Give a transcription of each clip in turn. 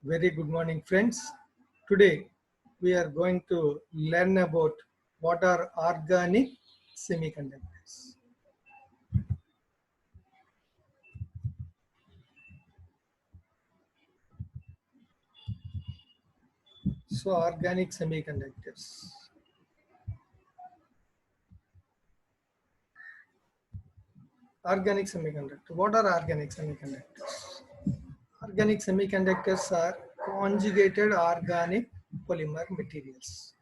Very good morning, friends. Today we are going to learn about what are organic semiconductors. So, organic semiconductors. Organic semiconductor. What are organic semiconductors? Organic semiconductors are conjugated organic polymer materials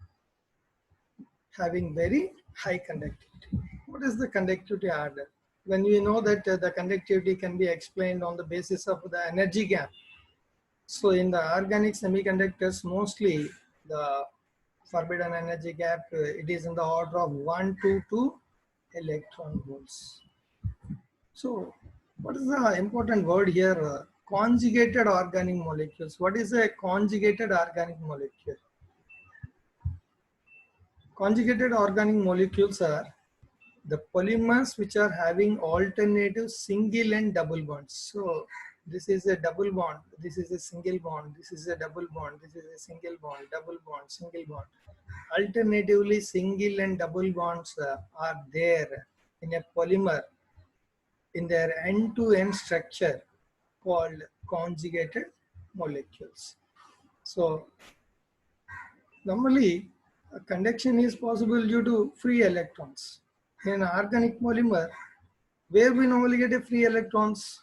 having very high conductivity. What is the conductivity order? When we know that the conductivity can be explained on the basis of the energy gap. So in the organic semiconductors, mostly the forbidden energy gap, it is in the order of 1 to 2 electron volts. So what is the important word here? Conjugated organic molecules. What is a conjugated organic molecule? Conjugated organic molecules are the polymers which are having alternative single and double bonds. So this is a double bond, this is a single bond, this is a double bond, this is a single bond, double bond, single bond. Alternatively, single and double bonds are there in a polymer in their end-to-end structure called conjugated molecules. So normally, conduction is possible due to free electrons. In an organic polymer, where we normally get a free electrons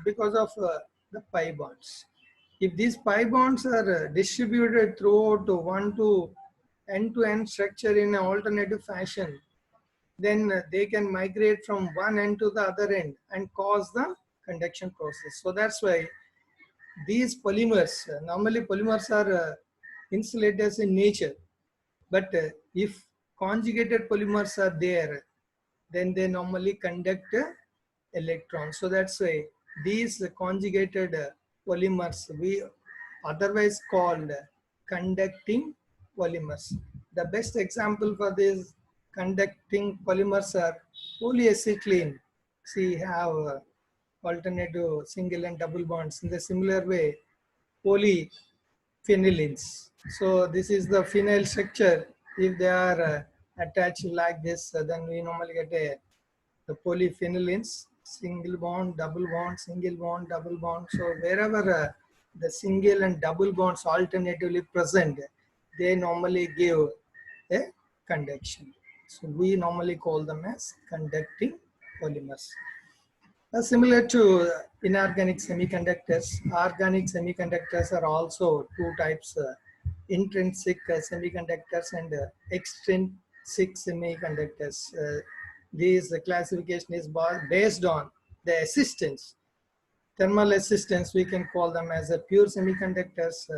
because of the pi bonds. If these pi bonds are distributed throughout one to end structure in an alternative fashion, then they can migrate from one end to the other end and cause the conduction process. So that's why these polymers, normally polymers are insulators in nature, but if conjugated polymers are there, then they normally conduct electrons. So that's why these conjugated polymers we otherwise called conducting polymers. The best example for these conducting polymers are polyacetylene. See, have alternative single and double bonds. In the similar way, polyphenylines. So this is the phenyl structure. If they are attached like this, then we normally get the polyphenylines, single bond, double bond, single bond, double bond. So wherever the single and double bonds alternatively present, they normally give a conduction. So we normally call them as conducting polymers. Similar to inorganic semiconductors, organic semiconductors are also two types, intrinsic semiconductors and extrinsic semiconductors. This classification is based on the assistance. Thermal assistance, we can call them as a pure semiconductors.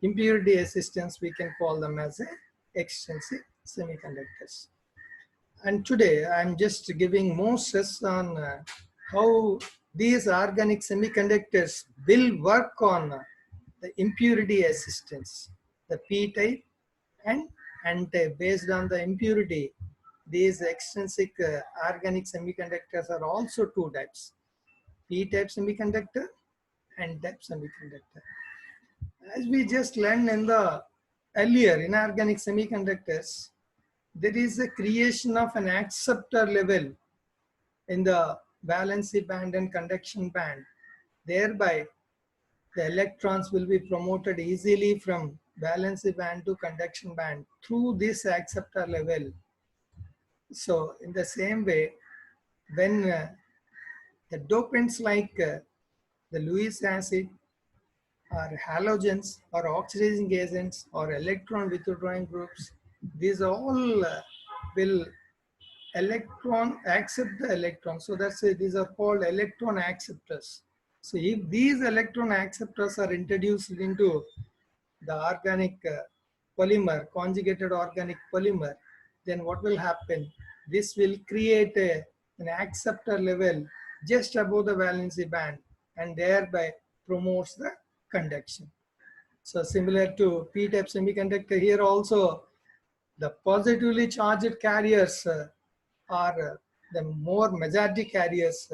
Impurity assistance, we can call them as a extrinsic semiconductors. And today I'm just giving more stress on how these organic semiconductors will work on the impurity assistance, the p-type and n-type. Based on the impurity, these extrinsic organic semiconductors are also two types, p-type semiconductor and type semiconductor. As we just learned in the earlier inorganic semiconductors, there is a creation of an acceptor level in the valency band and conduction band. Thereby, the electrons will be promoted easily from valency band to conduction band through this acceptor level. So in the same way, when the dopants like the Lewis acid or halogens or oxidizing agents or electron withdrawing groups, these all will accept the electron. So that's it. These are called electron acceptors. So if these electron acceptors are introduced into the organic polymer, conjugated organic polymer, then what will happen? This will create an acceptor level just above the valency band and thereby promotes the conduction. So similar to p-type semiconductor, here also the positively charged carriers are the more majority carriers.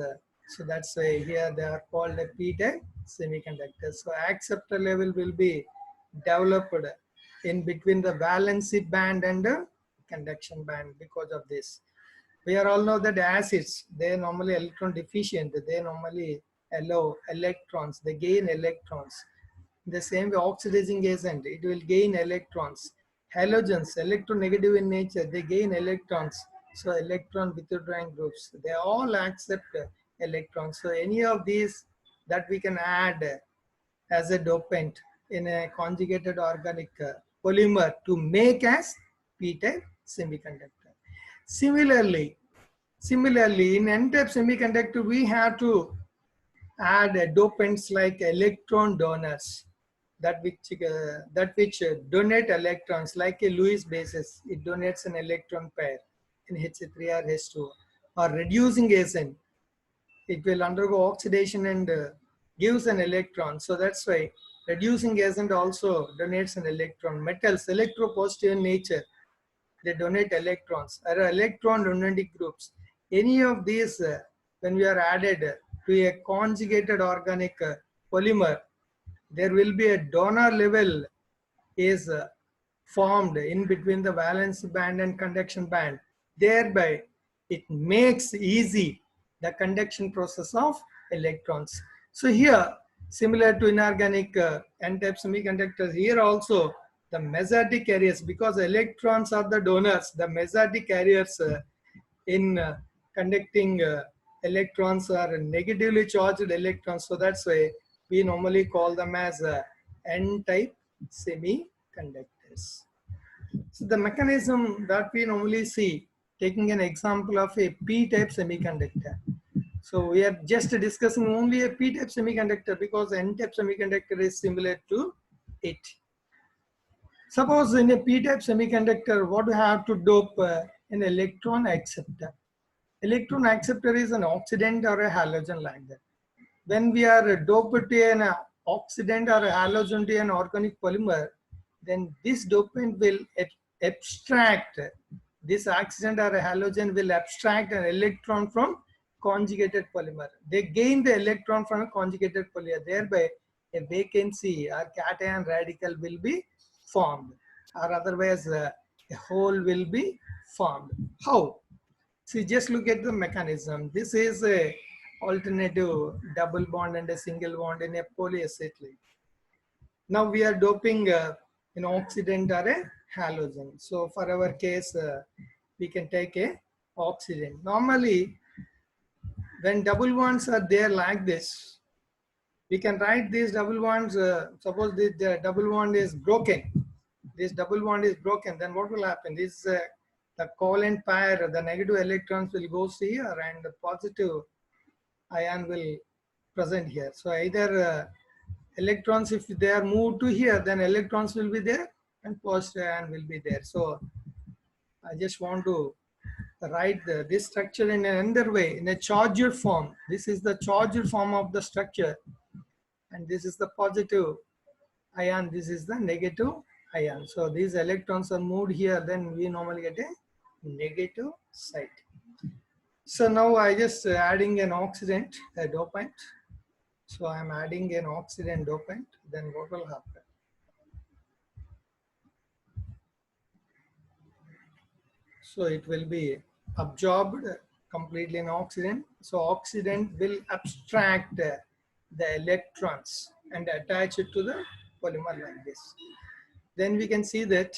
So that's why here they are called a p-type semiconductors. So acceptor level will be developed in between the valency band and the conduction band. Because of this, we are all know that acids, they are normally electron deficient. They normally allow electrons, they gain electrons. The same way oxidizing agent, it will gain electrons. Halogens, electronegative in nature, they gain electrons. So electron withdrawing groups, they all accept electrons. So any of these that we can add as a dopant in a conjugated organic polymer to make as p-type semiconductor. Similarly, in n-type semiconductor, we have to add dopants like electron donors that which donate electrons, like a Lewis basis. It donates an electron pair in H3 or H2. Or reducing agent, it will undergo oxidation and gives an electron. So that's why reducing agent also donates an electron. Metals, electropositive in nature, they donate electrons. There are electron donating groups. Any of these, when we are added to a conjugated organic polymer, there will be a donor level is formed in between the valence band and conduction band. Thereby, it makes easy the conduction process of electrons. So here, similar to inorganic n-type semiconductors, here also the mesotic carriers, because electrons are the donors, the mesotic carriers in conducting electrons are negatively charged electrons. So that's why we normally call them as n-type semiconductors. So the mechanism that we normally see, taking an example of a p-type semiconductor. So we are just discussing only a p-type semiconductor because n-type semiconductor is similar to it. Suppose in a p-type semiconductor, what we have to dope an electron acceptor. Electron acceptor is an oxidant or a halogen like that. When we are doped to an oxidant or a halogen to an organic polymer, then this dopant will abstract, this oxidant or a halogen will abstract an electron from conjugated polymer. They gain the electron from a conjugated polymer. Thereby, a vacancy or cation radical will be formed, or otherwise a hole will be formed. How? See, just look at the mechanism. This is a alternative double bond and a single bond in a polyacetylene. Now we are doping an oxidant or a halogen. So for our case, we can take a oxidant. Normally, when double bonds are there like this, we can write these double bonds. Suppose the double bond is broken. This double bond is broken. Then what will happen? This the covalent pair, the negative electrons will go here, and the positive ion will present here. So either electrons, if they are moved to here, then electrons will be there and positive ion will be there. So I just want to write this structure in another way, in a charged form. This is the charged form of the structure, and this is the positive ion, this is the negative ion. So these electrons are moved here, then we normally get a negative side. So now I just adding an oxidant, a dopant. So I'm adding an oxidant dopant, then what will happen? So it will be absorbed completely in oxidant. So oxidant will abstract the electrons and attach it to the polymer like this. Then we can see that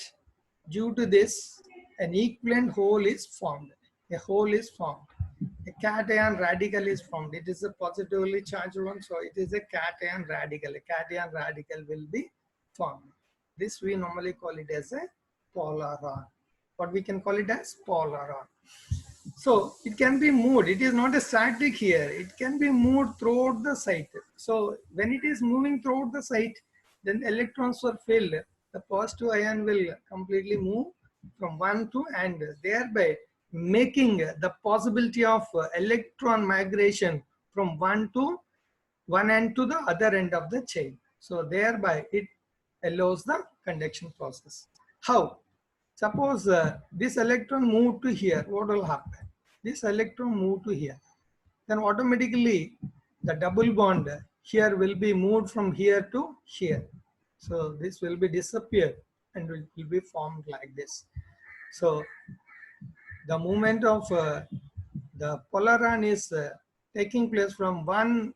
due to this, an equivalent hole is formed. A hole is formed. A cation radical is formed. It is a positively charged one, so it is a cation radical. A cation radical will be formed. This we normally call it as a polaron. What we can call it as polaron. So it can be moved. It is not a static here. It can be moved throughout the site. So when it is moving throughout the site, then electrons are filled. The positive ion will completely move from one to, and thereby making the possibility of electron migration from one end to the other end of the chain. So thereby it allows the conduction process. How? Suppose this electron moved to here, what will happen? This electron moved to here. then automatically the double bond here will be moved from here to here. So this will be disappear and will be formed like this. So the movement of the polar ion is taking place from one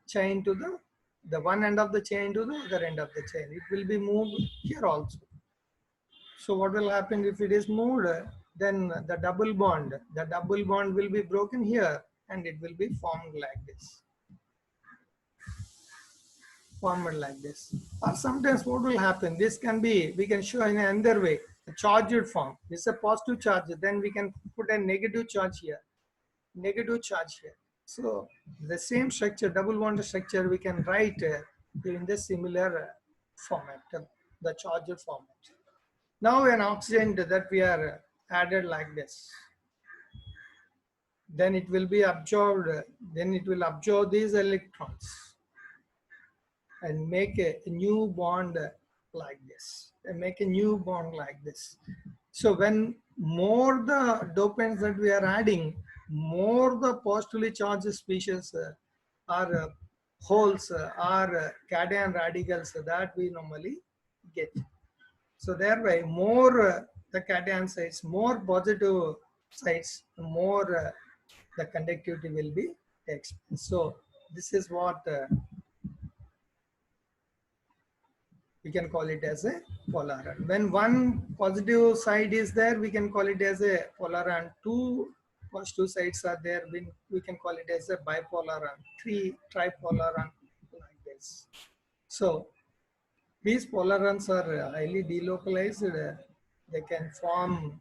chain to the one end of the chain to the other end of the chain. It will be moved here also. So what will happen if it is moved? Then the double bond will be broken here and it will be formed like this. Formed like this. Or sometimes what will happen? This can be, we can show in another way, a charged form. This is a positive charge. Then we can put a negative charge here. Negative charge here. So the same structure, double bond structure, we can write in the similar format, the charged format. Now an oxygen that we are added like this, then it will be absorbed, then it will absorb these electrons and make a new bond like this, and make a new bond like this. So when more the dopants that we are adding, more the positively charged species are holes are cation radicals that we normally get. So thereby more the cation sides, more positive sides, more the conductivity will be expressed. So this is what we can call it as a polar ion. When one positive side is there, we can call it as a polar ion. Two positive sides are there, we can call it as a bipolar ion. Three tripolar ion, like this. So these polar ions are highly delocalized. They can form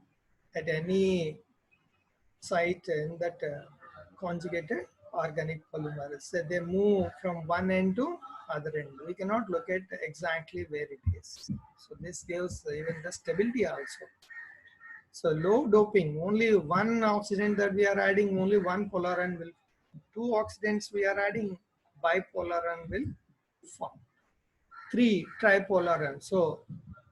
at any site in that conjugated organic polymers. So they move from one end to other end. We cannot look at exactly where it is. So this gives even the stability also. So low doping, only one oxygen that we are adding, only one polar ion will. Two oxidants we are adding, bipolar ion will form. Three tripolar ion. So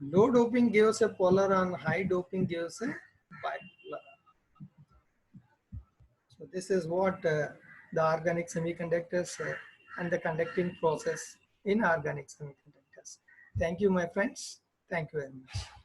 low doping gives a polar ion, high doping gives a bipolar. So this is what the organic semiconductors and the conducting process in organic semiconductors. Thank you, my friends. Thank you very much.